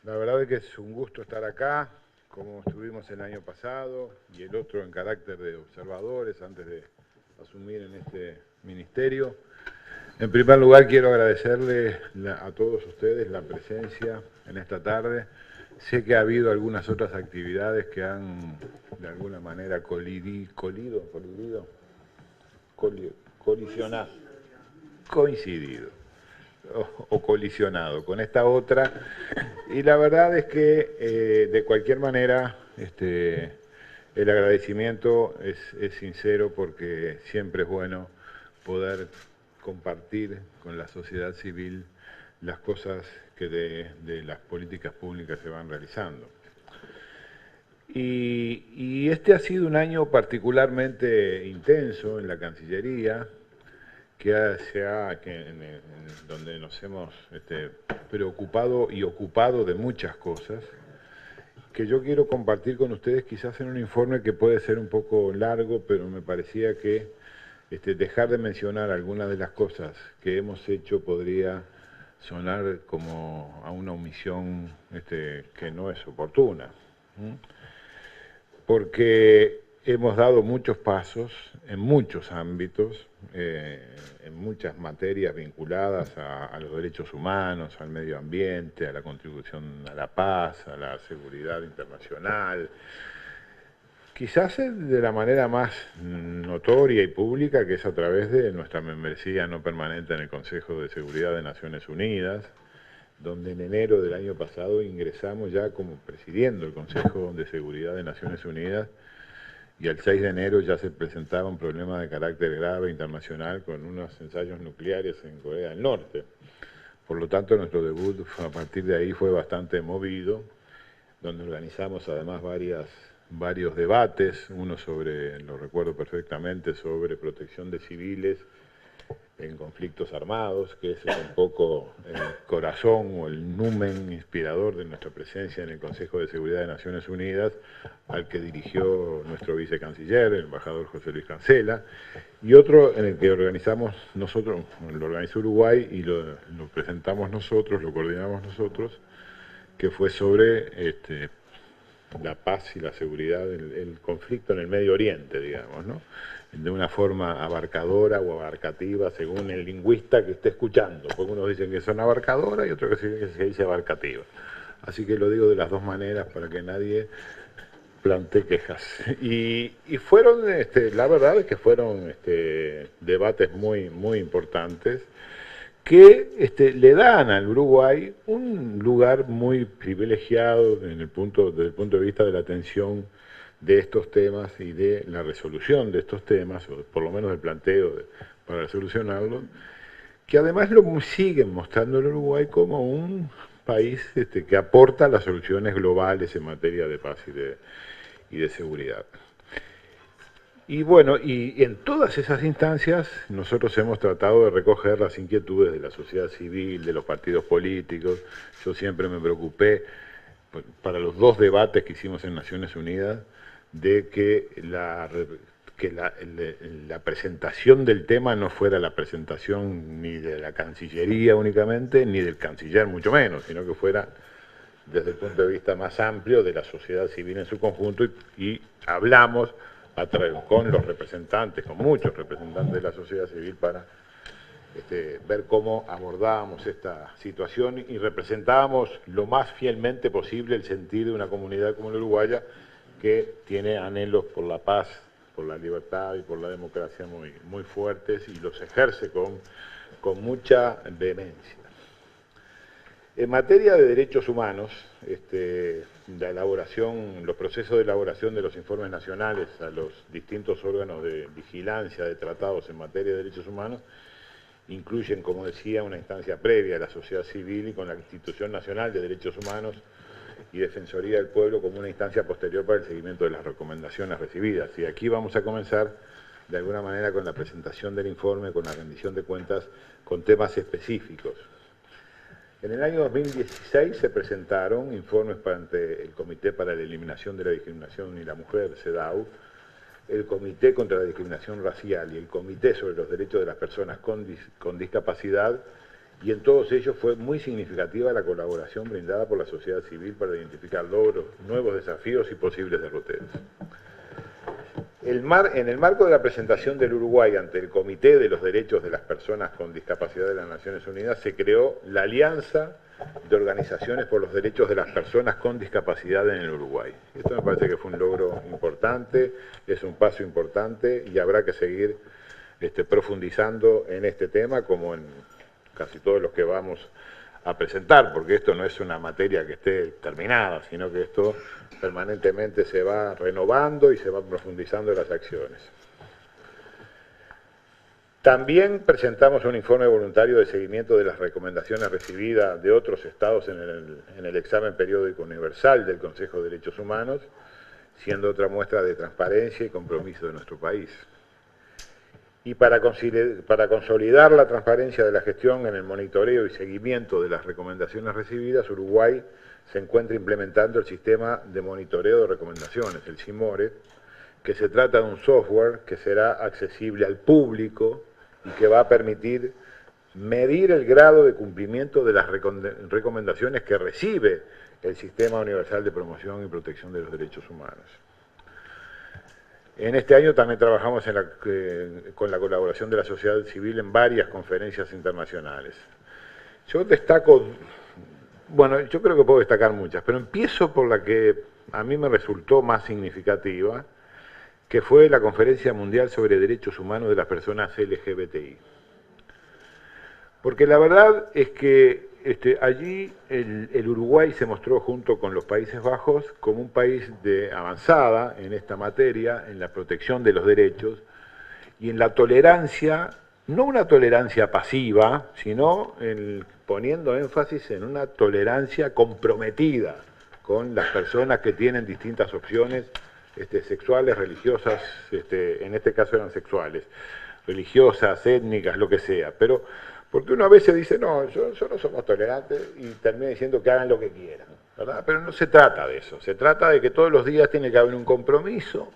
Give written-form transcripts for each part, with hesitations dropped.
La verdad es que es un gusto estar acá, como estuvimos el año pasado, y el otro en carácter de observadores antes de asumir en este ministerio. En primer lugar, quiero agradecerle a todos ustedes la presencia en esta tarde. Sé que ha habido algunas otras actividades que han, de alguna manera, colisionado, coincidido o colisionado con esta otra. Y la verdad es que, de cualquier manera, el agradecimiento es sincero porque siempre es bueno poder compartir con la sociedad civil las cosas que de las políticas públicas se van realizando. Y este ha sido un año particularmente intenso en la Cancillería, donde nos hemos preocupado y ocupado de muchas cosas, que yo quiero compartir con ustedes quizás en un informe que puede ser un poco largo, pero me parecía que dejar de mencionar algunas de las cosas que hemos hecho podría sonar como a una omisión que no es oportuna. ¿Mm? Porque hemos dado muchos pasos en muchos ámbitos, en muchas materias vinculadas a los derechos humanos, al medio ambiente, a la contribución a la paz, a la seguridad internacional. Quizás de la manera más notoria y pública, que es a través de nuestra membresía no permanente en el Consejo de Seguridad de Naciones Unidas, donde en enero del año pasado ingresamos ya como presidiendo el Consejo de Seguridad de Naciones Unidas, y el 6 de enero ya se presentaba un problema de carácter grave internacional con unos ensayos nucleares en Corea del Norte. Por lo tanto, nuestro debut a partir de ahí fue bastante movido, donde organizamos además varios debates, uno sobre, lo recuerdo perfectamente, sobre protección de civiles en conflictos armados, que ese es un poco el corazón o el numen inspirador de nuestra presencia en el Consejo de Seguridad de Naciones Unidas, al que dirigió nuestro vicecanciller, el embajador José Luis Cancela, y otro en el que organizamos nosotros, lo organizó Uruguay y lo presentamos nosotros, lo coordinamos nosotros, que fue sobre la paz y la seguridad, el conflicto en el Medio Oriente, digamos, ¿no? De una forma abarcadora o abarcativa, según el lingüista que esté escuchando, porque unos dicen que son abarcadoras y otros que se dice abarcativa. Así que lo digo de las dos maneras para que nadie plantee quejas. Y fueron, la verdad es que fueron debates muy importantes, que le dan al Uruguay un lugar muy privilegiado desde el punto de vista de la atención de estos temas y de la resolución de estos temas, o por lo menos el planteo para solucionarlos, que además lo siguen mostrando el Uruguay como un país que aporta las soluciones globales en materia de paz y de seguridad. Y bueno, y en todas esas instancias nosotros hemos tratado de recoger las inquietudes de la sociedad civil, de los partidos políticos. Yo siempre me preocupé, para los dos debates que hicimos en Naciones Unidas, de que la presentación del tema no fuera la presentación ni de la Cancillería únicamente, ni del canciller mucho menos, sino que fuera desde el punto de vista más amplio de la sociedad civil en su conjunto, y hablamos con los representantes, con muchos representantes de la sociedad civil, para ver cómo abordábamos esta situación y representábamos lo más fielmente posible el sentir de una comunidad como la uruguaya, que tiene anhelos por la paz, por la libertad y por la democracia muy fuertes, y los ejerce con mucha vehemencia. En materia de derechos humanos, los procesos de elaboración de los informes nacionales a los distintos órganos de vigilancia de tratados en materia de derechos humanos incluyen, como decía, una instancia previa a la sociedad civil, y con la Institución Nacional de Derechos Humanos y Defensoría del Pueblo como una instancia posterior para el seguimiento de las recomendaciones recibidas. Y aquí vamos a comenzar de alguna manera con la presentación del informe, con la rendición de cuentas, con temas específicos. En el año 2016 se presentaron informes ante el Comité para la Eliminación de la Discriminación y la Mujer, CEDAW, el Comité contra la Discriminación Racial y el Comité sobre los Derechos de las Personas con Discapacidad, y en todos ellos fue muy significativa la colaboración brindada por la sociedad civil para identificar logros, nuevos desafíos y posibles derroteros. En el marco de la presentación del Uruguay ante el Comité de los Derechos de las Personas con Discapacidad de las Naciones Unidas, se creó la Alianza de Organizaciones por los Derechos de las Personas con Discapacidad en el Uruguay. Esto me parece que fue un logro importante, es un paso importante y habrá que seguir profundizando en este tema como en casi todos los que vamos a presentar, porque esto no es una materia que esté terminada, sino que esto permanentemente se va renovando y se va profundizando en las acciones. También presentamos un informe voluntario de seguimiento de las recomendaciones recibidas de otros estados en el examen periódico universal del Consejo de Derechos Humanos, siendo otra muestra de transparencia y compromiso de nuestro país. Y para consolidar la transparencia de la gestión en el monitoreo y seguimiento de las recomendaciones recibidas, Uruguay se encuentra implementando el sistema de monitoreo de recomendaciones, el SIMORE, que se trata de un software que será accesible al público y que va a permitir medir el grado de cumplimiento de las recomendaciones que recibe el Sistema Universal de Promoción y Protección de los Derechos Humanos. En este año también trabajamos con la colaboración de la sociedad civil en varias conferencias internacionales. Yo destaco, bueno, yo creo que puedo destacar muchas, pero empiezo por la que a mí me resultó más significativa, que fue la Conferencia Mundial sobre Derechos Humanos de las Personas LGBTI. Porque la verdad es que allí el Uruguay se mostró junto con los Países Bajos como un país de avanzada en esta materia, en la protección de los derechos y en la tolerancia, no una tolerancia pasiva, sino poniendo énfasis en una tolerancia comprometida con las personas que tienen distintas opciones sexuales, religiosas, en este caso eran sexuales, religiosas, étnicas, lo que sea, pero porque uno a veces dice, no, no somos tolerantes y termina diciendo que hagan lo que quieran, ¿verdad? Pero no se trata de eso, se trata de que todos los días tiene que haber un compromiso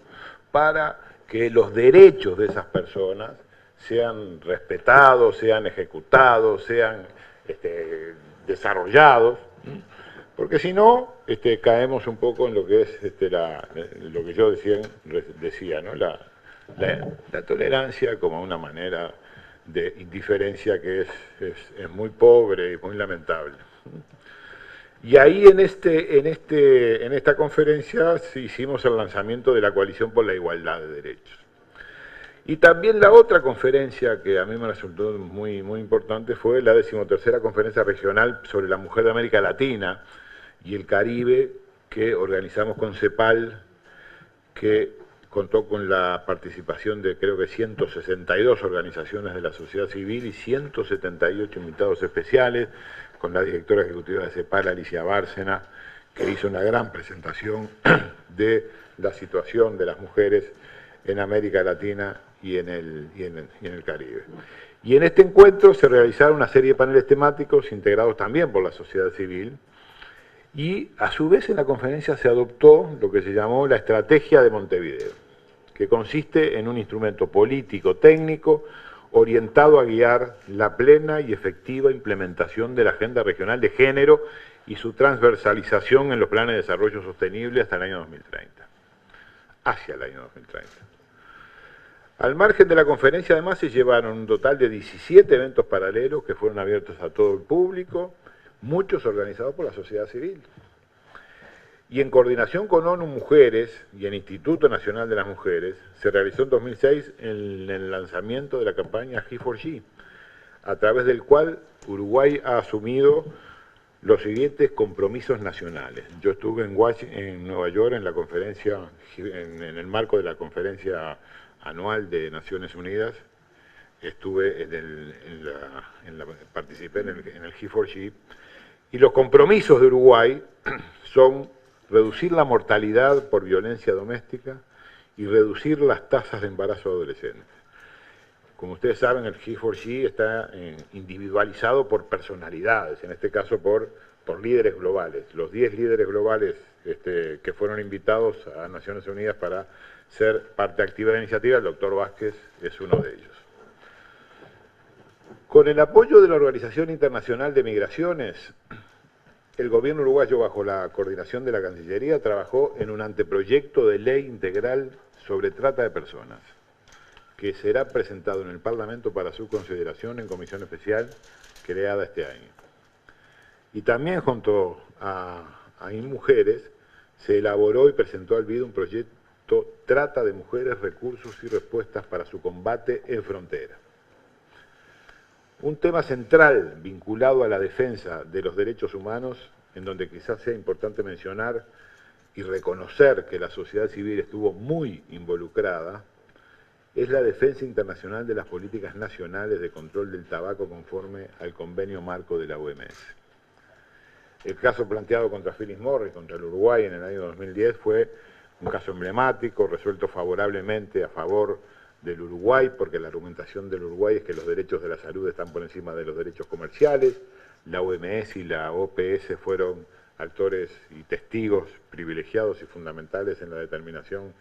para que los derechos de esas personas sean respetados, sean ejecutados, sean desarrollados, porque si no, caemos un poco en lo que es lo que yo decía, ¿no? La tolerancia como una manera de indiferencia que es muy pobre y muy lamentable. Y ahí en esta conferencia hicimos el lanzamiento de la Coalición por la Igualdad de Derechos. Y también la otra conferencia que a mí me resultó muy, muy importante fue la 13ª Conferencia Regional sobre la Mujer de América Latina y el Caribe, que organizamos con CEPAL, que contó con la participación de creo que 162 organizaciones de la sociedad civil y 178 invitados especiales, con la directora ejecutiva de CEPAL, Alicia Bárcena, que hizo una gran presentación de la situación de las mujeres en América Latina y en el Caribe. Y en este encuentro se realizaron una serie de paneles temáticos integrados también por la sociedad civil, y a su vez en la conferencia se adoptó lo que se llamó la Estrategia de Montevideo, que consiste en un instrumento político técnico orientado a guiar la plena y efectiva implementación de la Agenda Regional de Género y su transversalización en los planes de desarrollo sostenible hasta el año 2030, hacia el año 2030. Al margen de la conferencia, además, se llevaron un total de 17 eventos paralelos que fueron abiertos a todo el público, muchos organizados por la sociedad civil. Y en coordinación con ONU Mujeres y el Instituto Nacional de las Mujeres, se realizó en 2006 el lanzamiento de la campaña He4She, a través del cual Uruguay ha asumido los siguientes compromisos nacionales. Yo estuve en Nueva York en la conferencia, en el marco de la conferencia anual de Naciones Unidas, estuve participé en el He4She, y los compromisos de Uruguay son reducir la mortalidad por violencia doméstica y reducir las tasas de embarazo adolescente. Como ustedes saben, el He4She está individualizado por personalidades, en este caso por líderes globales. Los 10 líderes globales que fueron invitados a Naciones Unidas para ser parte activa de la iniciativa, el doctor Vázquez es uno de ellos. Con el apoyo de la Organización Internacional de Migraciones, el gobierno uruguayo, bajo la coordinación de la Cancillería, trabajó en un anteproyecto de ley integral sobre trata de personas, que será presentado en el Parlamento para su consideración en comisión especial creada este año. Y también junto a InMujeres se elaboró y presentó al BID un proyecto Trata de Mujeres, Recursos y Respuestas para su combate en frontera. Un tema central vinculado a la defensa de los derechos humanos, en donde quizás sea importante mencionar y reconocer que la sociedad civil estuvo muy involucrada, es la defensa internacional de las políticas nacionales de control del tabaco conforme al convenio marco de la OMS. El caso planteado contra Philip Morris, contra el Uruguay en el año 2010, fue un caso emblemático, resuelto favorablemente a favor del Uruguay, porque la argumentación del Uruguay es que los derechos de la salud están por encima de los derechos comerciales. La OMS y la OPS fueron actores y testigos privilegiados y fundamentales en la determinación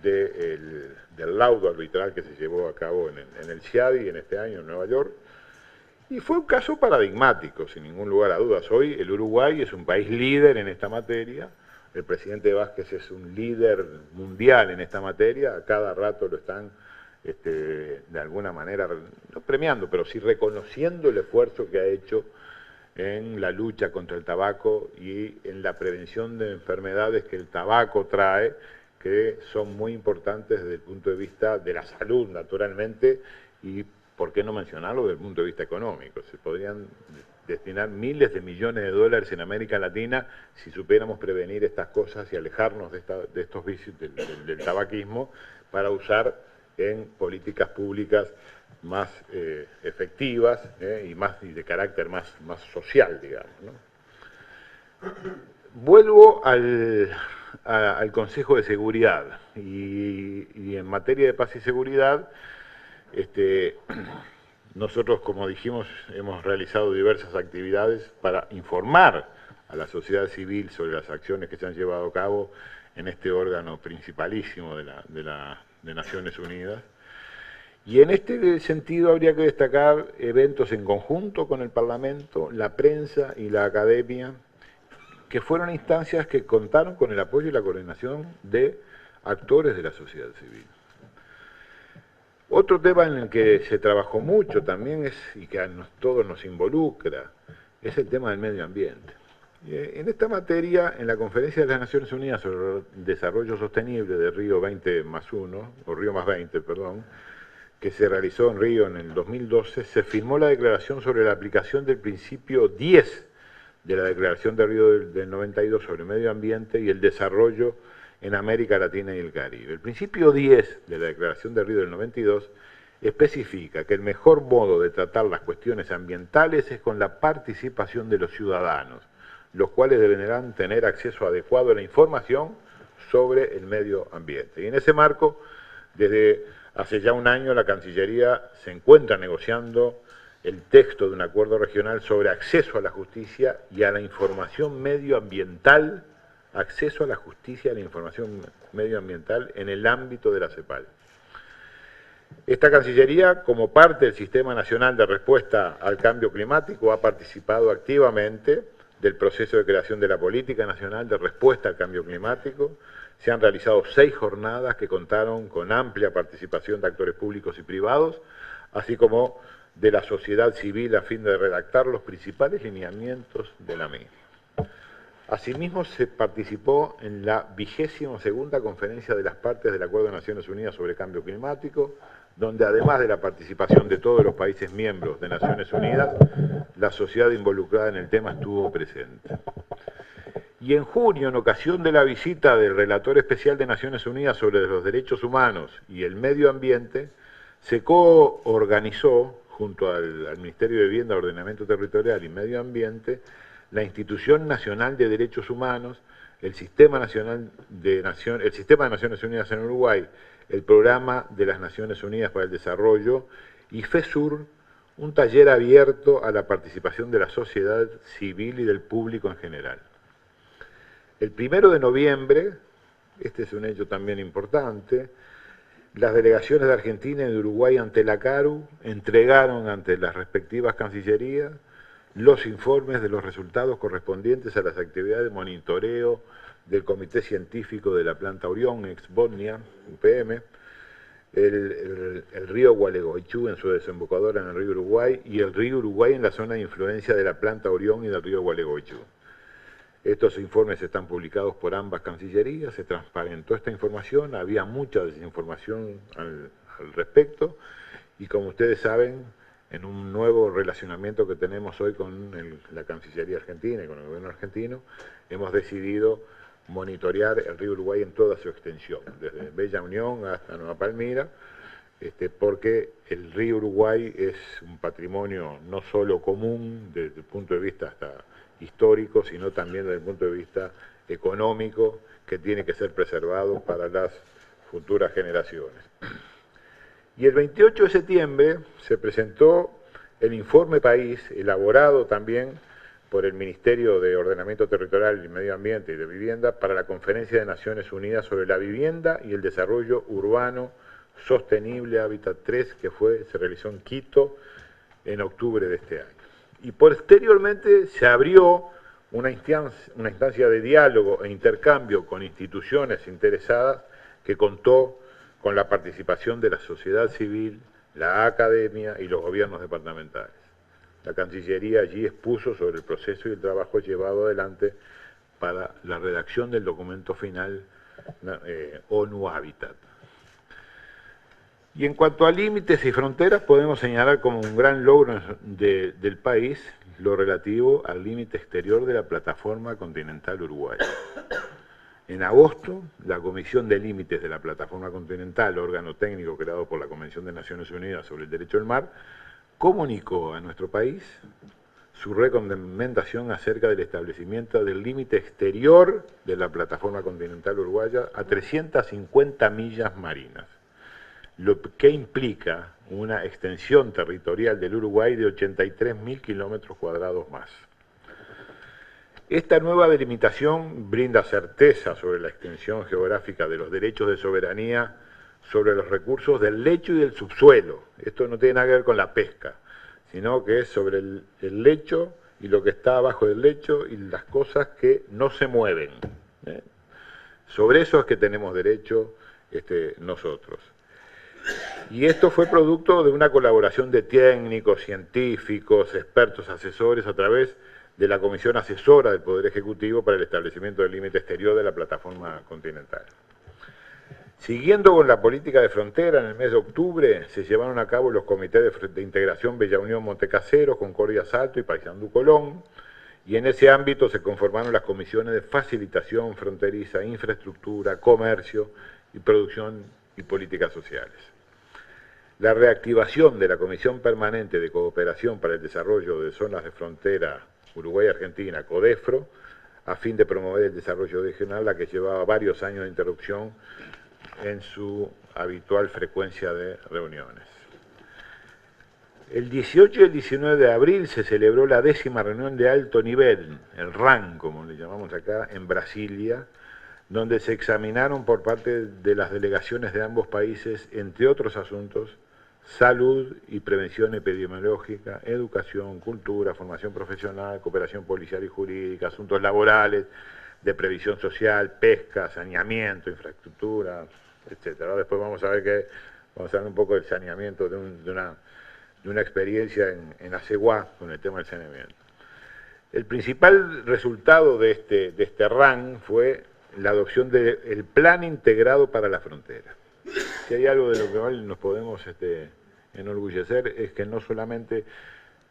del laudo arbitral que se llevó a cabo en el CIADI en este año en Nueva York. Y fue un caso paradigmático, sin ningún lugar a dudas. Hoy el Uruguay es un país líder en esta materia. El presidente Vázquez es un líder mundial en esta materia, a cada rato lo están de alguna manera, no premiando, pero sí reconociendo el esfuerzo que ha hecho en la lucha contra el tabaco y en la prevención de enfermedades que el tabaco trae, que son muy importantes desde el punto de vista de la salud, naturalmente, y por qué no mencionarlo desde el punto de vista económico. Se podrían destinar miles de millones de dólares en América Latina si supiéramos prevenir estas cosas y alejarnos de estos vicios del tabaquismo para usar en políticas públicas más efectivas y de carácter más social, digamos, ¿no? Vuelvo al Consejo de Seguridad y en materia de paz y seguridad, nosotros, como dijimos, hemos realizado diversas actividades para informar a la sociedad civil sobre las acciones que se han llevado a cabo en este órgano principalísimo de Naciones Unidas. Y en este sentido habría que destacar eventos en conjunto con el Parlamento, la prensa y la academia, que fueron instancias que contaron con el apoyo y la coordinación de actores de la sociedad civil. Otro tema en el que se trabajó mucho también y que a todos nos involucra, es el tema del medio ambiente. En esta materia, en la Conferencia de las Naciones Unidas sobre el Desarrollo Sostenible de Río 20+1, o Río +20, perdón, que se realizó en Río en el 2012, se firmó la declaración sobre la aplicación del principio 10 de la Declaración de Río del 92 sobre el medio ambiente y el desarrollo en América Latina y el Caribe. El principio 10 de la Declaración de Río del 92 especifica que el mejor modo de tratar las cuestiones ambientales es con la participación de los ciudadanos, los cuales deberán tener acceso adecuado a la información sobre el medio ambiente. Y en ese marco, desde hace ya un año, la Cancillería se encuentra negociando el texto de un acuerdo regional sobre acceso a la justicia y a la información medioambiental, acceso a la justicia y a la información medioambiental en el ámbito de la CEPAL. Esta Cancillería, como parte del Sistema Nacional de Respuesta al Cambio Climático, ha participado activamente del proceso de creación de la Política Nacional de Respuesta al Cambio Climático. Se han realizado 6 jornadas que contaron con amplia participación de actores públicos y privados, así como de la sociedad civil a fin de redactar los principales lineamientos de la misma. Asimismo, se participó en la 22ª Conferencia de las Partes del Acuerdo de Naciones Unidas sobre Cambio Climático, donde además de la participación de todos los países miembros de Naciones Unidas, la sociedad involucrada en el tema estuvo presente. Y en junio, en ocasión de la visita del Relator Especial de Naciones Unidas sobre los Derechos Humanos y el Medio Ambiente, se coorganizó, junto al Ministerio de Vivienda, Ordenamiento Territorial y Medio Ambiente, la Institución Nacional de Derechos Humanos, el Sistema de Naciones Unidas en Uruguay, el Programa de las Naciones Unidas para el Desarrollo y FESUR, un taller abierto a la participación de la sociedad civil y del público en general. El 1 de noviembre, este es un hecho también importante, Las delegaciones de Argentina y de Uruguay ante la CARU entregaron ante las respectivas cancillerías los informes de los resultados correspondientes a las actividades de monitoreo del Comité Científico de la Planta Orión, ex Botnia, UPM, el río Gualeguaychú en su desembocadura en el río Uruguay y el río Uruguay en la zona de influencia de la Planta Orión y del río Gualeguaychú. Estos informes están publicados por ambas cancillerías, se transparentó esta información, había mucha desinformación al respecto y como ustedes saben, en un nuevo relacionamiento que tenemos hoy con la Cancillería Argentina y con el gobierno argentino, hemos decidido monitorear el río Uruguay en toda su extensión, desde Bella Unión hasta Nueva Palmira, porque el río Uruguay es un patrimonio no solo común desde el punto de vista hasta histórico, sino también desde el punto de vista económico, que tiene que ser preservado para las futuras generaciones. Y el 28 de septiembre se presentó el informe país, elaborado también por el Ministerio de Ordenamiento Territorial y Medio Ambiente y de Vivienda para la Conferencia de Naciones Unidas sobre la Vivienda y el Desarrollo Urbano Sostenible Hábitat 3, que se realizó en Quito en octubre de este año. Y posteriormente se abrió una instancia de diálogo e intercambio con instituciones interesadas que contó con la participación de la sociedad civil, la academia y los gobiernos departamentales. La Cancillería allí expuso sobre el proceso y el trabajo llevado adelante para la redacción del documento final ONU Habitat. Y en cuanto a límites y fronteras, podemos señalar como un gran logro del país lo relativo al límite exterior de la Plataforma Continental Uruguaya. En agosto, la Comisión de Límites de la Plataforma Continental, órgano técnico creado por la Convención de Naciones Unidas sobre el Derecho del Mar, comunicó a nuestro país su recomendación acerca del establecimiento del límite exterior de la Plataforma Continental Uruguaya a 350 millas marinas, lo que implica una extensión territorial del Uruguay de 83.000 kilómetros cuadrados más. Esta nueva delimitación brinda certeza sobre la extensión geográfica de los derechos de soberanía sobre los recursos del lecho y del subsuelo. Esto no tiene nada que ver con la pesca, sino que es sobre el lecho y lo que está abajo del lecho y las cosas que no se mueven. Sobre eso es que tenemos derecho nosotros. Y esto fue producto de una colaboración de técnicos, científicos, expertos, asesores a través de la Comisión Asesora del Poder Ejecutivo para el establecimiento del límite exterior de la Plataforma Continental. Siguiendo con la política de frontera, en el mes de octubre se llevaron a cabo los comités de integración Bella Unión Montecaseros, Concordia Salto y Paysandú Colón, y en ese ámbito se conformaron las comisiones de facilitación fronteriza, infraestructura, comercio y producción y políticas sociales. La reactivación de la Comisión Permanente de Cooperación para el Desarrollo de Zonas de Frontera Uruguay-Argentina, CODEFRO, a fin de promover el desarrollo regional, la que llevaba varios años de interrupción en su habitual frecuencia de reuniones. El 18 y el 19 de abril se celebró la 10ª reunión de alto nivel, el RAN, como le llamamos acá, en Brasilia, donde se examinaron por parte de las delegaciones de ambos países, entre otros asuntos, salud y prevención epidemiológica, educación, cultura, formación profesional, cooperación policial y jurídica, asuntos laborales, de previsión social, pesca, saneamiento, infraestructura, etc. Después vamos a ver un poco del saneamiento de una experiencia en Aceguá con el tema del saneamiento. El principal resultado de este RAN fue la adopción del Plan Integrado para la Frontera. Si hay algo de lo que hoy nos podemos enorgullecer es que no solamente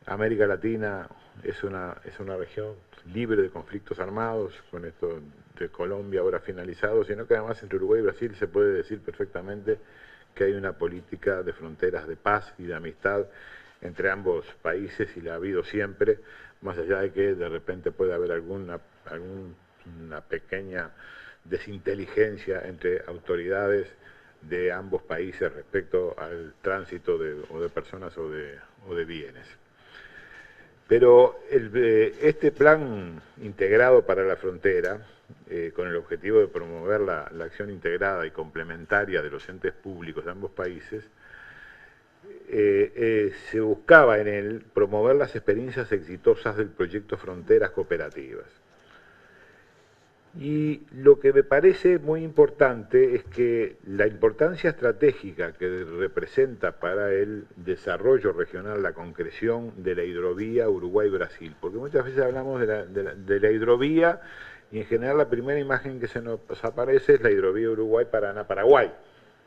América Latina es una región libre de conflictos armados, con esto de Colombia ahora finalizado, sino que además entre Uruguay y Brasil se puede decir perfectamente que hay una política de fronteras de paz y de amistad entre ambos países y la ha habido siempre, más allá de que de repente puede haber alguna pequeña desinteligencia entre autoridades de ambos países respecto al tránsito de personas o de bienes. Pero este plan integrado para la frontera con el objetivo de promover la acción integrada y complementaria de los entes públicos de ambos países, se buscaba en él promover las experiencias exitosas del proyecto Fronteras Cooperativas. Y lo que me parece muy importante es que la importancia estratégica que representa para el desarrollo regional la concreción de la hidrovía Uruguay-Brasil, porque muchas veces hablamos de la hidrovía y en general la primera imagen que se nos aparece es la hidrovía Uruguay-Paraná-Paraguay,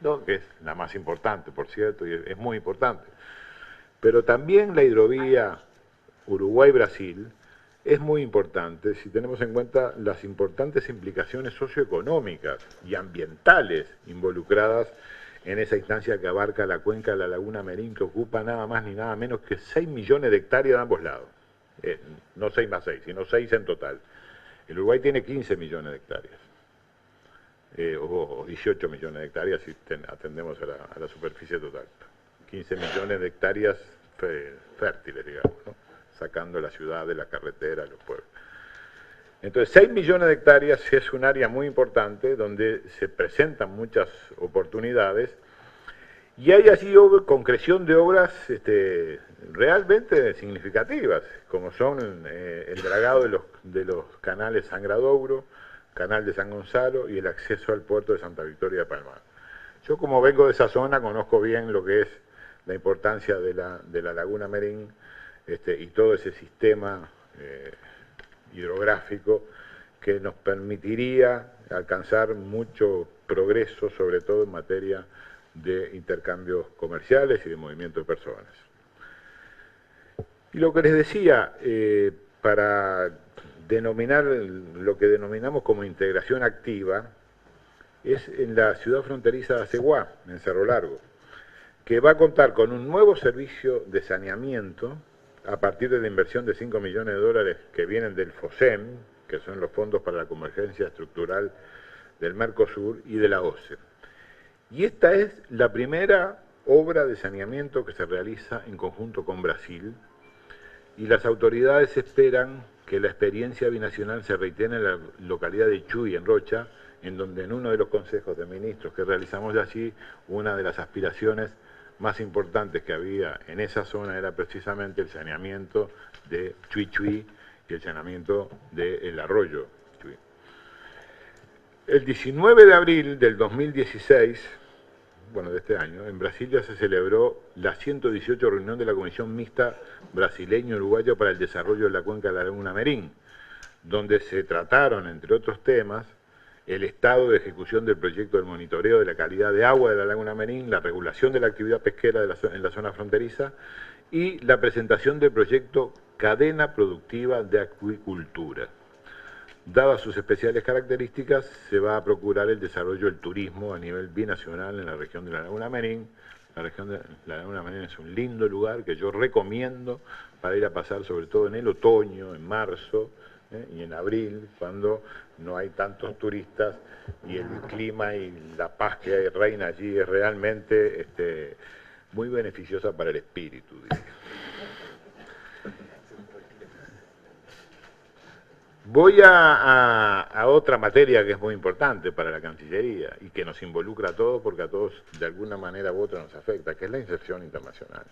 ¿no? Que es la más importante, por cierto, y es muy importante. Pero también la hidrovía Uruguay-Brasil es muy importante si tenemos en cuenta las importantes implicaciones socioeconómicas y ambientales involucradas en esa instancia que abarca la cuenca de la Laguna Merín, que ocupa nada más ni nada menos que 6 millones de hectáreas de ambos lados. No 6 más 6, sino 6 en total. El Uruguay tiene 15 millones de hectáreas, o 18 millones de hectáreas si atendemos a la superficie total. 15 millones de hectáreas fértiles, digamos, ¿no? Sacando la ciudad de la carretera, los pueblos. Entonces, 6 millones de hectáreas es un área muy importante donde se presentan muchas oportunidades y hay así concreción de obras realmente significativas, como son el dragado de los canales Sangradouro, Canal de San Gonzalo y el acceso al puerto de Santa Victoria de Palmar. Yo, como vengo de esa zona, conozco bien lo que es la importancia de la Laguna Merín, y todo ese sistema hidrográfico que nos permitiría alcanzar mucho progreso, sobre todo en materia de intercambios comerciales y de movimiento de personas. Y lo que les decía, para denominar lo que denominamos como integración activa, es en la ciudad fronteriza de Aceguá, en Cerro Largo, que va a contar con un nuevo servicio de saneamiento a partir de la inversión de 5 millones de dólares que vienen del FOSEM, que son los Fondos para la Convergencia Estructural del Mercosur y de la OCE. Y esta es la primera obra de saneamiento que se realiza en conjunto con Brasil, y las autoridades esperan que la experiencia binacional se reitere en la localidad de Chuy, en Rocha, en donde en uno de los consejos de ministros que realizamos de allí, una de las aspiraciones más importantes que había en esa zona era precisamente el saneamiento de Chuy Chuy y el saneamiento del arroyo Chuy. El 19 de abril del 2016, bueno, de este año, en Brasilia se celebró la 118 reunión de la Comisión Mixta Brasileño-Uruguaya para el Desarrollo de la Cuenca de la Laguna Merín, donde se trataron, entre otros temas, el estado de ejecución del proyecto del monitoreo de la calidad de agua de la Laguna Merín, la regulación de la actividad pesquera en la zona fronteriza y la presentación del proyecto Cadena Productiva de Acuicultura. Dadas sus especiales características, se va a procurar el desarrollo del turismo a nivel binacional en la región de la Laguna Merín. La región de la Laguna Merín es un lindo lugar que yo recomiendo para ir a pasar, sobre todo en el otoño, en marzo, y en abril, cuando no hay tantos turistas y el clima y la paz que reina allí es realmente muy beneficiosa para el espíritu, diría. Voy a otra materia que es muy importante para la Cancillería y que nos involucra a todos porque a todos de alguna manera u otra nos afecta, que es la inserción internacional.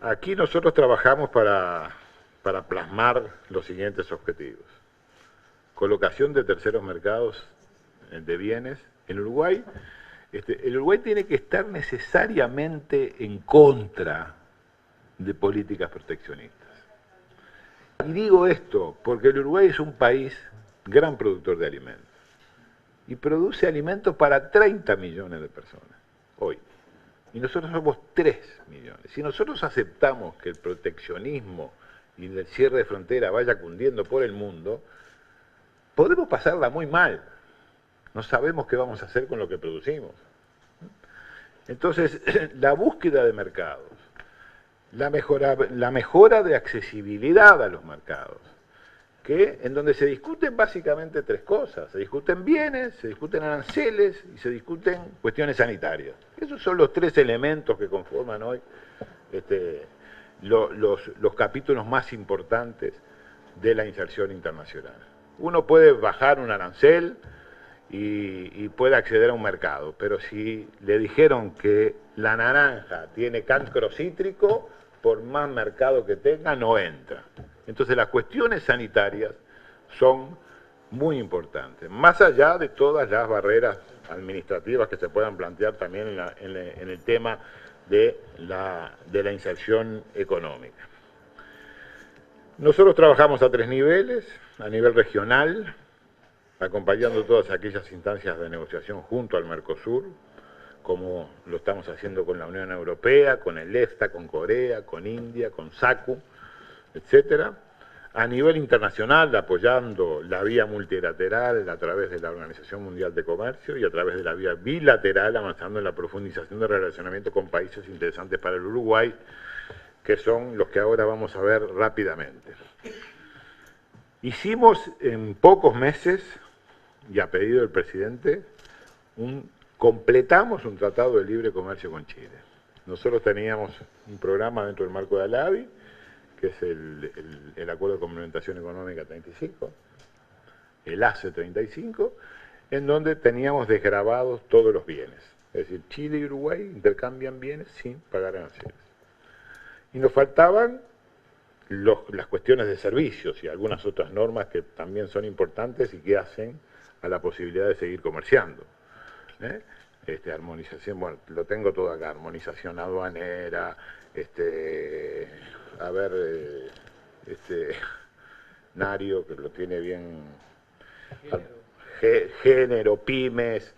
Aquí nosotros trabajamos para plasmar los siguientes objetivos. Colocación de terceros mercados de bienes. En Uruguay, el Uruguay tiene que estar necesariamente en contra de políticas proteccionistas. Y digo esto porque el Uruguay es un país gran productor de alimentos y produce alimentos para 30 millones de personas hoy. Y nosotros somos 3 millones. Si nosotros aceptamos que el proteccionismo y el cierre de frontera vaya cundiendo por el mundo, podemos pasarla muy mal. No sabemos qué vamos a hacer con lo que producimos. Entonces, la búsqueda de mercados, la mejora de accesibilidad a los mercados, en donde se discuten básicamente 3 cosas. Se discuten bienes, se discuten aranceles y se discuten cuestiones sanitarias. Esos son los 3 elementos que conforman hoy los capítulos más importantes de la inserción internacional. Uno puede bajar un arancel y puede acceder a un mercado, pero si le dijeron que la naranja tiene cancro cítrico, por más mercado que tenga, no entra. Entonces las cuestiones sanitarias son muy importantes, más allá de todas las barreras administrativas que se puedan plantear también en el tema de la inserción económica. Nosotros trabajamos a 3 niveles, a nivel regional, acompañando todas aquellas instancias de negociación junto al Mercosur, como lo estamos haciendo con la Unión Europea, con el EFTA, con Corea, con India, con SACU, etcétera. A nivel internacional, apoyando la vía multilateral a través de la Organización Mundial de Comercio y a través de la vía bilateral, avanzando en la profundización de relacionamiento con países interesantes para el Uruguay, que son los que ahora vamos a ver rápidamente. Hicimos en pocos meses, y a pedido del presidente, completamos un tratado de libre comercio con Chile. Nosotros teníamos un programa dentro del marco de ALABI, que es el Acuerdo de Complementación Económica 35, el ACE 35, en donde teníamos desgravados todos los bienes. Es decir, Chile y Uruguay intercambian bienes sin pagar aranceles. Y nos faltaban las cuestiones de servicios y algunas otras normas que también son importantes y que hacen a la posibilidad de seguir comerciando. Armonización, bueno, lo tengo todo acá, armonización aduanera, Nario, que lo tiene bien, género, pymes,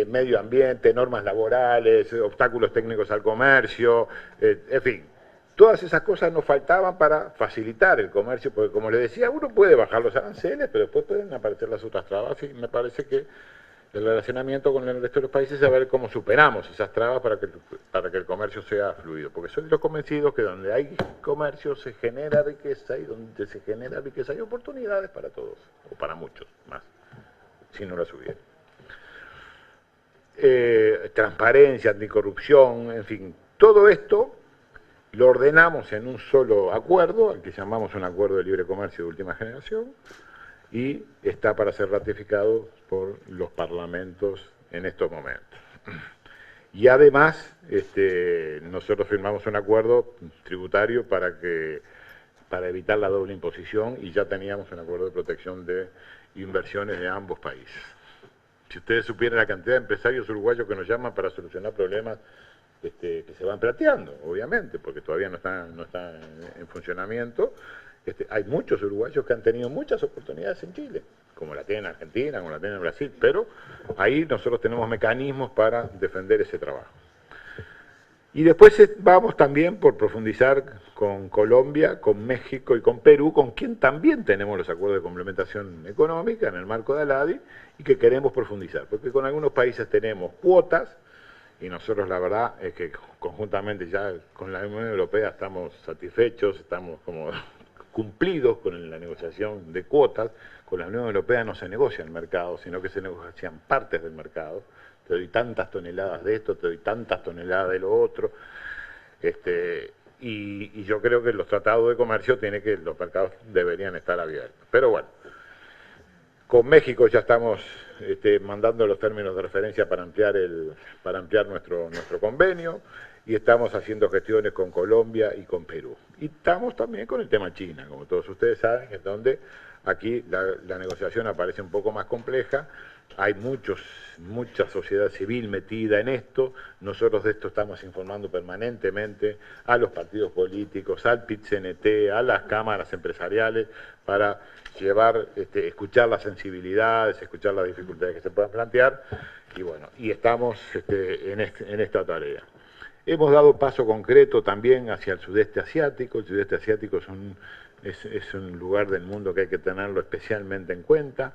medio ambiente, normas laborales, obstáculos técnicos al comercio, en fin. Todas esas cosas nos faltaban para facilitar el comercio, porque como les decía, uno puede bajar los aranceles, pero después pueden aparecer las otras trabas, y me parece que el relacionamiento con el resto de los países es a ver cómo superamos esas trabas para que el comercio sea fluido, porque soy de los convencidos que donde hay comercio se genera riqueza, y donde se genera riqueza hay oportunidades para todos, o para muchos más, si no las hubiera. Transparencia, anticorrupción, en fin, todo esto lo ordenamos en un solo acuerdo, al que llamamos un acuerdo de libre comercio de última generación, y está para ser ratificado por los parlamentos en estos momentos. Y además, nosotros firmamos un acuerdo tributario para evitar la doble imposición, y ya teníamos un acuerdo de protección de inversiones de ambos países. Si ustedes supieran la cantidad de empresarios uruguayos que nos llaman para solucionar problemas que se van planteando, obviamente, porque todavía no está en funcionamiento, hay muchos uruguayos que han tenido muchas oportunidades en Chile, como la tienen en Argentina, como la tienen en Brasil, pero ahí nosotros tenemos mecanismos para defender ese trabajo. Y después vamos también por profundizar con Colombia, con México y con Perú, con quien también tenemos los acuerdos de complementación económica en el marco de ALADI, y que queremos profundizar, porque con algunos países tenemos cuotas, y nosotros la verdad es que conjuntamente ya con la Unión Europea estamos satisfechos, estamos como cumplidos con la negociación de cuotas. Con la Unión Europea no se negocia el mercado, sino que se negocian partes del mercado. Te doy tantas toneladas de esto, te doy tantas toneladas de lo otro. Y yo creo que los tratados de comercio los mercados deberían estar abiertos. Pero bueno, con México ya estamos mandando los términos de referencia para ampliar nuestro convenio, y estamos haciendo gestiones con Colombia y con Perú. Y estamos también con el tema China, como todos ustedes saben, es donde aquí la negociación aparece un poco más compleja. Hay mucha sociedad civil metida en esto. Nosotros de esto estamos informando permanentemente a los partidos políticos, al PIT-CNT, a las cámaras empresariales, para escuchar las sensibilidades, escuchar las dificultades que se puedan plantear, y bueno, y estamos en esta tarea. Hemos dado paso concreto también hacia el sudeste asiático. El sudeste asiático es un lugar del mundo que hay que tenerlo especialmente en cuenta.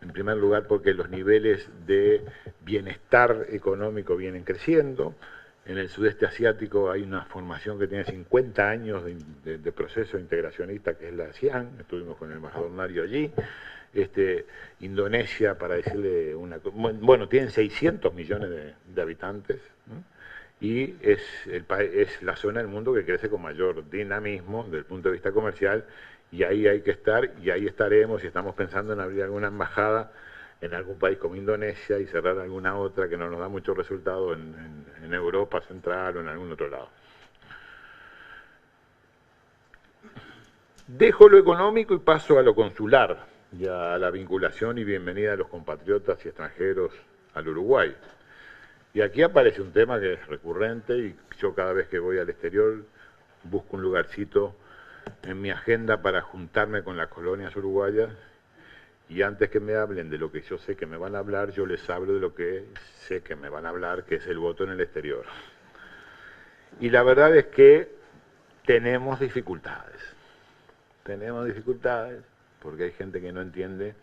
En primer lugar, porque los niveles de bienestar económico vienen creciendo. En el sudeste asiático hay una formación que tiene 50 años de proceso integracionista, que es la ASEAN. Estuvimos con el embajador Nario allí. Indonesia, para decirle bueno, tienen 600 millones de habitantes, ¿no? Y es la zona del mundo que crece con mayor dinamismo desde el punto de vista comercial, y ahí hay que estar, y ahí estaremos, y estamos pensando en abrir alguna embajada en algún país como Indonesia y cerrar alguna otra que no nos da mucho resultado en Europa Central o en algún otro lado. Dejo lo económico y paso a lo consular y a la vinculación y bienvenida de los compatriotas y extranjeros al Uruguay. Y aquí aparece un tema que es recurrente y yo cada vez que voy al exterior busco un lugarcito en mi agenda para juntarme con las colonias uruguayas y antes que me hablen de lo que yo sé que me van a hablar, yo les hablo de lo que sé que me van a hablar, que es el voto en el exterior. Y la verdad es que tenemos dificultades. Tenemos dificultades porque hay gente que no entiende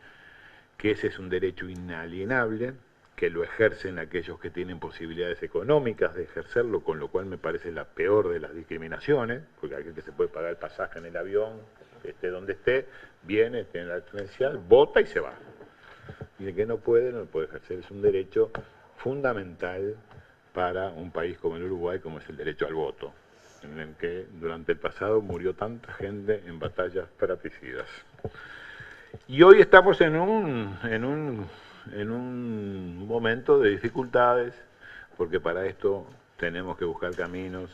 que ese es un derecho inalienable, que lo ejercen aquellos que tienen posibilidades económicas de ejercerlo, con lo cual me parece la peor de las discriminaciones, porque aquel que se puede pagar el pasaje en el avión, esté donde esté, viene, tiene la credencial, vota y se va. Y el que no puede, no lo puede ejercer. Es un derecho fundamental para un país como el Uruguay, como es el derecho al voto, en el que durante el pasado murió tanta gente en batallas fratricidas. Y hoy estamos en un momento de dificultades, porque para esto tenemos que buscar caminos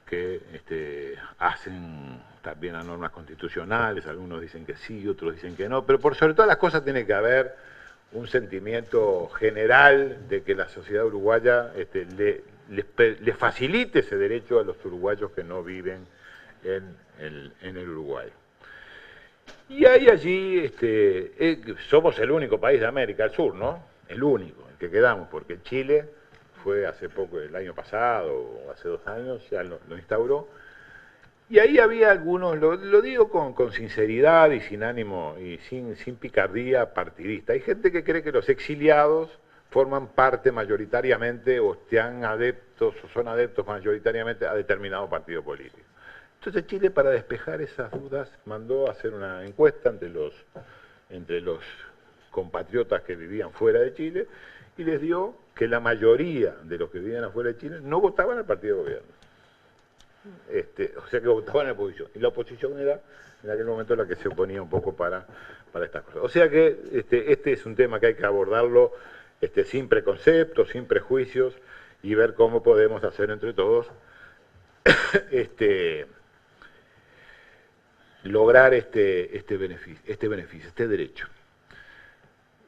que hacen también a normas constitucionales, algunos dicen que sí, otros dicen que no, pero por sobre todas las cosas tiene que haber un sentimiento general de que la sociedad uruguaya le facilite ese derecho a los uruguayos que no viven en el Uruguay. Y hay allí, somos el único país de América del Sur, ¿no? El único, el que quedamos, porque Chile fue hace poco, el año pasado, o hace 2 años, ya lo instauró. Y ahí había algunos, lo digo con sinceridad y sin ánimo, y sin picardía partidista. Hay gente que cree que los exiliados forman parte mayoritariamente, o están adeptos, o son adeptos mayoritariamente a determinado partido político. Entonces Chile, para despejar esas dudas, mandó a hacer una encuesta entre los compatriotas que vivían fuera de Chile y les dio que la mayoría de los que vivían afuera de Chile no votaban al partido de gobierno. O sea que votaban en la oposición. Y la oposición era en aquel momento la que se oponía un poco para estas cosas. O sea que este es un tema que hay que abordarlo sin preconceptos, sin prejuicios y ver cómo podemos hacer entre todos lograr este beneficio, este derecho.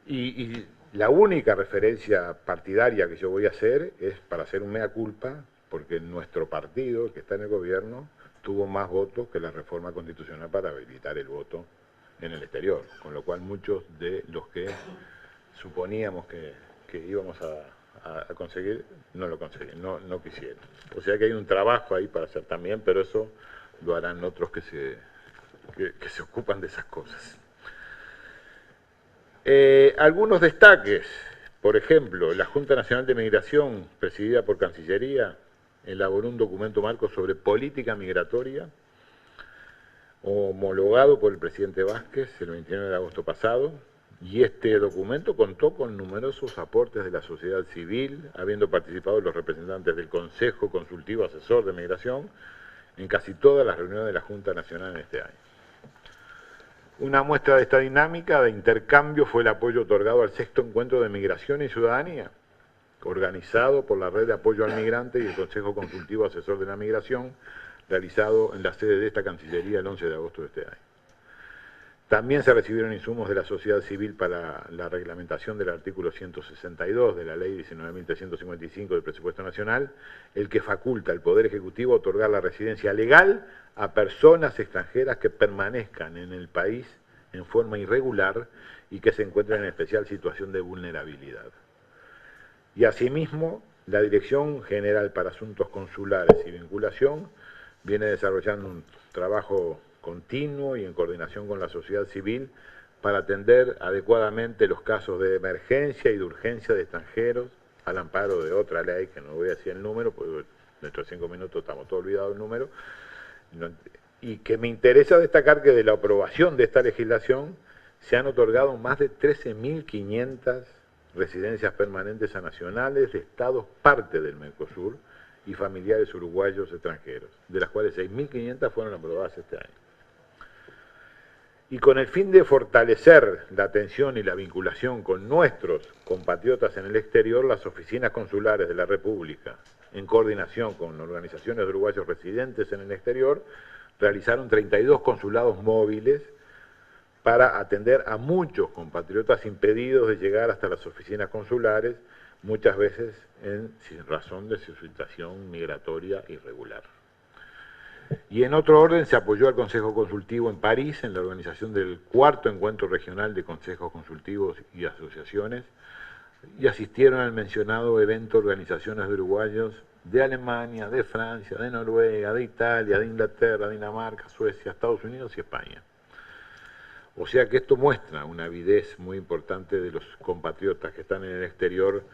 Y la única referencia partidaria que yo voy a hacer es para hacer un mea culpa, porque nuestro partido, que está en el gobierno, tuvo más votos que la reforma constitucional para habilitar el voto en el exterior, con lo cual muchos de los que suponíamos que íbamos a conseguir, no lo conseguían, no quisieron. O sea que hay un trabajo ahí para hacer también, pero eso lo harán otros que se ocupan de esas cosas. Algunos destaques, por ejemplo, la Junta Nacional de Migración, presidida por Cancillería, elaboró un documento marco sobre política migratoria, homologado por el presidente Vázquez el 29 de agosto pasado, y este documento contó con numerosos aportes de la sociedad civil, habiendo participado los representantes del Consejo Consultivo Asesor de Migración en casi todas las reuniones de la Junta Nacional en este año. Una muestra de esta dinámica de intercambio fue el apoyo otorgado al 6º Encuentro de Migración y Ciudadanía, organizado por la Red de Apoyo al Migrante y el Consejo Consultivo Asesor de la Migración, realizado en la sede de esta Cancillería el 11 de agosto de este año. También se recibieron insumos de la sociedad civil para la reglamentación del artículo 162 de la Ley 19.355 del Presupuesto Nacional, el que faculta al Poder Ejecutivo a otorgar la residencia legal a personas extranjeras que permanezcan en el país en forma irregular y que se encuentren en especial situación de vulnerabilidad. Y asimismo, la Dirección General para Asuntos Consulares y Vinculación viene desarrollando un trabajo continuo y en coordinación con la sociedad civil para atender adecuadamente los casos de emergencia y de urgencia de extranjeros al amparo de otra ley, que no voy a decir el número, porque dentro de 5 minutos estamos todos olvidados del número, y que me interesa destacar que de la aprobación de esta legislación se han otorgado más de 13.500 residencias permanentes a nacionales de estados parte del Mercosur y familiares uruguayos extranjeros, de las cuales 6.500 fueron aprobadas este año. Y con el fin de fortalecer la atención y la vinculación con nuestros compatriotas en el exterior, las oficinas consulares de la República, en coordinación con organizaciones de uruguayos residentes en el exterior, realizaron 32 consulados móviles para atender a muchos compatriotas impedidos de llegar hasta las oficinas consulares, muchas veces sin razón de su situación migratoria irregular. Y en otro orden se apoyó al Consejo Consultivo en París en la organización del cuarto encuentro regional de consejos consultivos y asociaciones, y asistieron al mencionado evento organizaciones de uruguayos de Alemania, de Francia, de Noruega, de Italia, de Inglaterra, Dinamarca, Suecia, Estados Unidos y España. O sea que esto muestra una avidez muy importante de los compatriotas que están en el exterior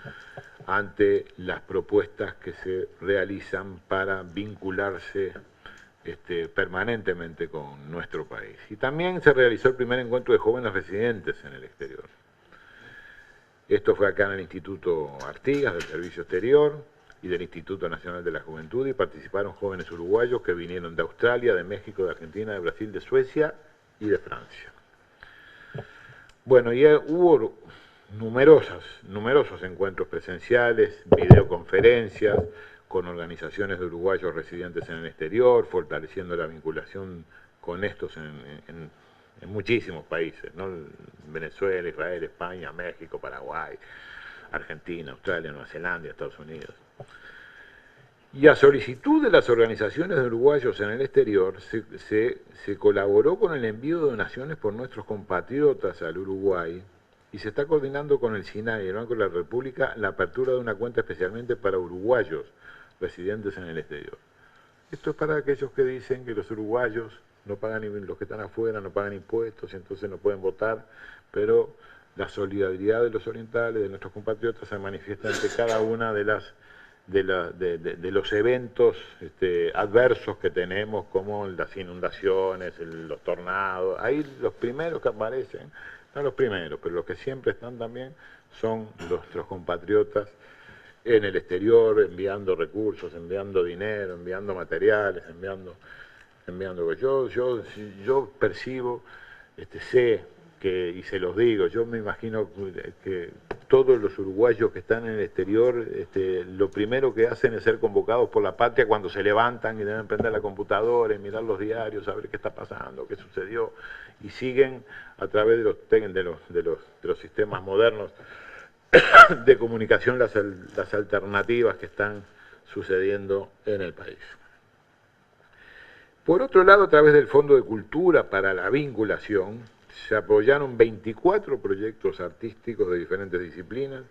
ante las propuestas que se realizan para vincularse permanentemente con nuestro país. Y también se realizó el primer encuentro de jóvenes residentes en el exterior. Esto fue acá en el Instituto Artigas del Servicio Exterior y del Instituto Nacional de la Juventud, y participaron jóvenes uruguayos que vinieron de Australia, de México, de Argentina, de Brasil, de Suecia y de Francia. Bueno, y hubo numerosos encuentros presenciales, videoconferencias, con organizaciones de uruguayos residentes en el exterior, fortaleciendo la vinculación con estos en muchísimos países, ¿no? Venezuela, Israel, España, México, Paraguay, Argentina, Australia, Nueva Zelanda, Estados Unidos. Y a solicitud de las organizaciones de uruguayos en el exterior, se colaboró con el envío de donaciones por nuestros compatriotas al Uruguay, y se está coordinando con el SINAI y el Banco de la República la apertura de una cuenta especialmente para uruguayos residentes en el exterior. Esto es para aquellos que dicen que los uruguayos no pagan, los que están afuera no pagan impuestos y entonces no pueden votar, pero la solidaridad de los orientales, de nuestros compatriotas, se manifiesta ante cada una de los eventos adversos que tenemos, como las inundaciones, los tornados. Ahí los primeros que aparecen, no los primeros, pero los que siempre están también son nuestros compatriotas en el exterior, enviando recursos, enviando dinero, enviando materiales, enviando. Yo percibo, sé que, y se los digo, yo me imagino que todos los uruguayos que están en el exterior, lo primero que hacen es ser convocados por la patria cuando se levantan y deben prender la computadora y mirar los diarios, saber qué está pasando, qué sucedió, y siguen a través de los sistemas modernos de comunicación las alternativas que están sucediendo en el país. Por otro lado, a través del Fondo de Cultura para la Vinculación, se apoyaron 24 proyectos artísticos de diferentes disciplinas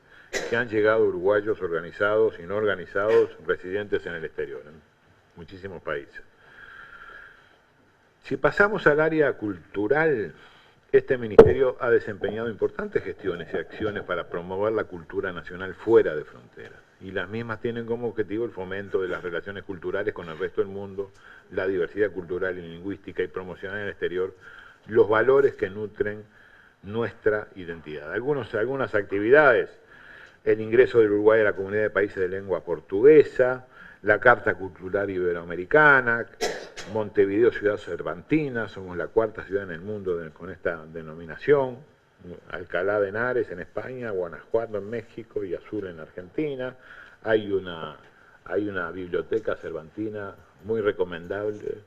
que han llegado a uruguayos organizados y no organizados residentes en el exterior, en muchísimos países. Si pasamos al área cultural, este ministerio ha desempeñado importantes gestiones y acciones para promover la cultura nacional fuera de fronteras, y las mismas tienen como objetivo el fomento de las relaciones culturales con el resto del mundo, la diversidad cultural y lingüística, y promocionar en el exterior los valores que nutren nuestra identidad. Algunas actividades: el ingreso del Uruguay a la Comunidad de Países de Lengua Portuguesa, la Carta Cultural Iberoamericana, Montevideo Ciudad Cervantina, somos la cuarta ciudad en el mundo con esta denominación, Alcalá de Henares en España, Guanajuato en México y Azul en Argentina. Hay una biblioteca cervantina muy recomendable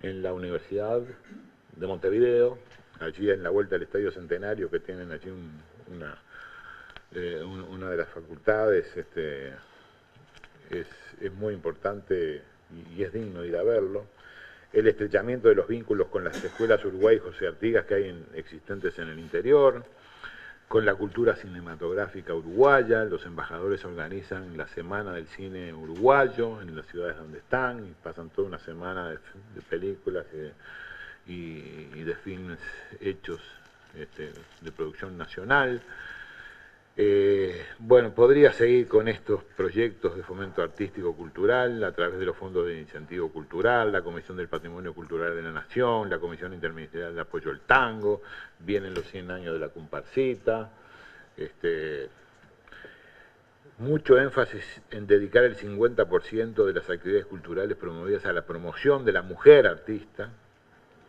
en la Universidad de Montevideo, allí en la vuelta del Estadio Centenario, que tienen allí una de las facultades. Es muy importante y es digno de ir a verlo. El estrechamiento de los vínculos con las escuelas Uruguay y José Artigas que hay existentes en el interior, con la cultura cinematográfica uruguaya. Los embajadores organizan la Semana del Cine Uruguayo en las ciudades donde están, y pasan toda una semana de películas y de filmes hechos de producción nacional. Bueno, podría seguir con estos proyectos de fomento artístico-cultural a través de los fondos de incentivo cultural, la Comisión del Patrimonio Cultural de la Nación, la Comisión Interministerial de Apoyo al Tango, vienen los 100 años de la Comparsita. Mucho énfasis en dedicar el 50% de las actividades culturales promovidas a la promoción de la mujer artista,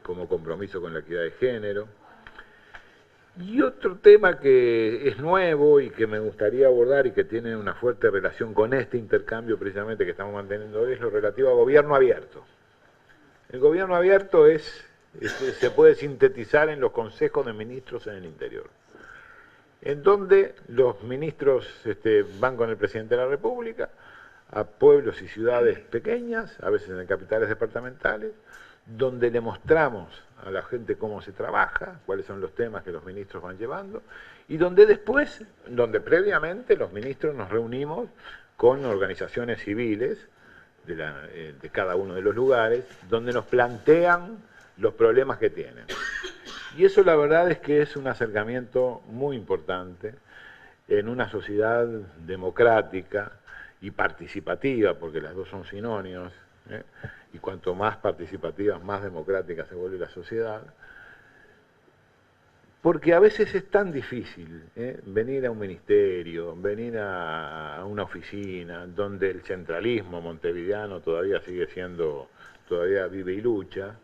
como compromiso con la equidad de género. Y otro tema que es nuevo y que me gustaría abordar y que tiene una fuerte relación con este intercambio precisamente que estamos manteniendo hoy es lo relativo a gobierno abierto. El gobierno abierto se puede sintetizar en los consejos de ministros en el interior, en donde los ministros van con el presidente de la República a pueblos y ciudades pequeñas, a veces en capitales departamentales, donde le mostramos a la gente cómo se trabaja, cuáles son los temas que los ministros van llevando, y donde previamente los ministros nos reunimos con organizaciones civiles de cada uno de los lugares, donde nos plantean los problemas que tienen. Y eso la verdad es que es un acercamiento muy importante en una sociedad democrática y participativa, porque las dos son sinónimos, y cuanto más participativa, más democrática se vuelve la sociedad, porque a veces es tan difícil venir a un ministerio, venir a una oficina, donde el centralismo montevideano todavía todavía vive y lucha,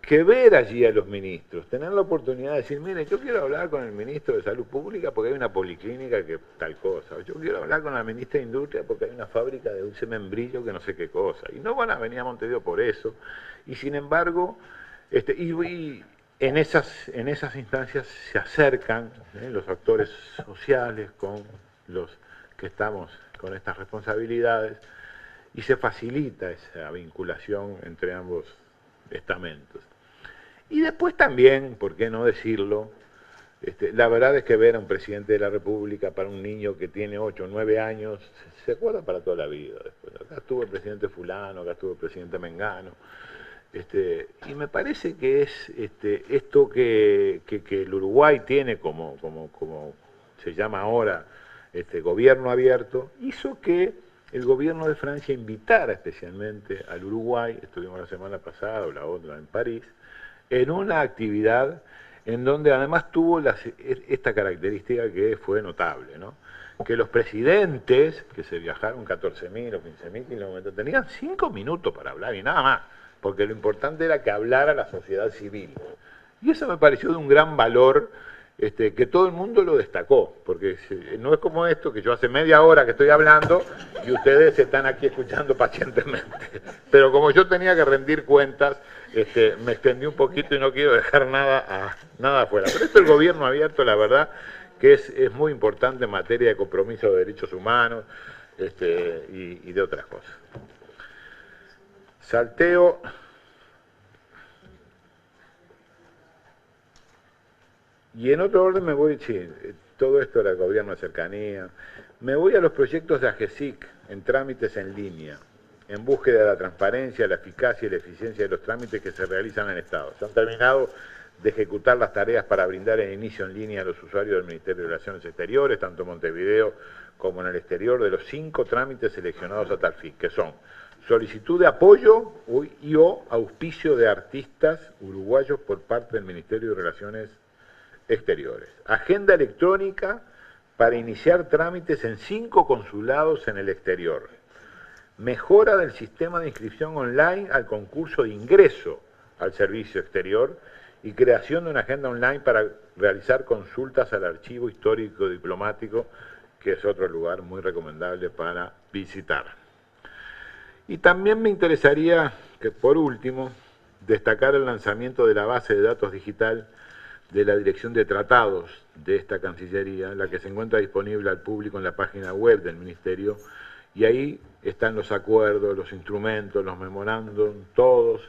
que ver allí a los ministros, tener la oportunidad de decir, mire, yo quiero hablar con el ministro de Salud Pública porque hay una policlínica que tal cosa, o yo quiero hablar con la ministra de Industria porque hay una fábrica de dulce membrillo que no sé qué cosa, y no van a venir a Montevideo por eso, y sin embargo, en esas instancias se acercan los actores sociales con los que estamos con estas responsabilidades, y se facilita esa vinculación entre ambos estamentos. Y después también, ¿por qué no decirlo? La verdad es que ver a un presidente de la República para un niño que tiene 8 o 9 años, se acuerda para toda la vida. Después, acá estuvo el presidente fulano, acá estuvo el presidente mengano. Y me parece que es esto que el Uruguay tiene como se llama ahora gobierno abierto, hizo que el gobierno de Francia invitara especialmente al Uruguay, estuvimos la semana pasada o la otra en París, en una actividad en donde además tuvo esta característica que fue notable, ¿no? Que los presidentes, que se viajaron 14.000 o 15.000 kilómetros, tenían 5 minutos para hablar y nada más, porque lo importante era que hablara la sociedad civil. Y eso me pareció de un gran valor, que todo el mundo lo destacó, porque no es como esto, que yo hace media hora que estoy hablando y ustedes están aquí escuchando pacientemente. Pero como yo tenía que rendir cuentas, me extendí un poquito y no quiero dejar nada afuera. Pero esto del gobierno abierto, la verdad, que es muy importante en materia de compromiso de derechos humanos y de otras cosas. Salteo. Y en otro orden me voy, sí, todo esto era el gobierno de cercanía, me voy a los proyectos de AGESIC en trámites en línea, en búsqueda de la transparencia, la eficacia y la eficiencia de los trámites que se realizan en el Estado. Se han terminado de ejecutar las tareas para brindar el inicio en línea a los usuarios del Ministerio de Relaciones Exteriores, tanto en Montevideo como en el exterior, de los 5 trámites seleccionados a tal fin, que son solicitud de apoyo y o auspicio de artistas uruguayos por parte del Ministerio de Relaciones Exteriores. Agenda electrónica para iniciar trámites en 5 consulados en el exterior. Mejora del sistema de inscripción online al concurso de ingreso al servicio exterior y creación de una agenda online para realizar consultas al archivo histórico diplomático, que es otro lugar muy recomendable para visitar. Y también me interesaría que, por último, destacar el lanzamiento de la base de datos digital de la Dirección de Tratados de esta Cancillería, la que se encuentra disponible al público en la página web del Ministerio, y ahí están los acuerdos, los instrumentos, los memorándum, todos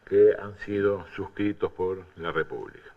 que han sido suscritos por la República.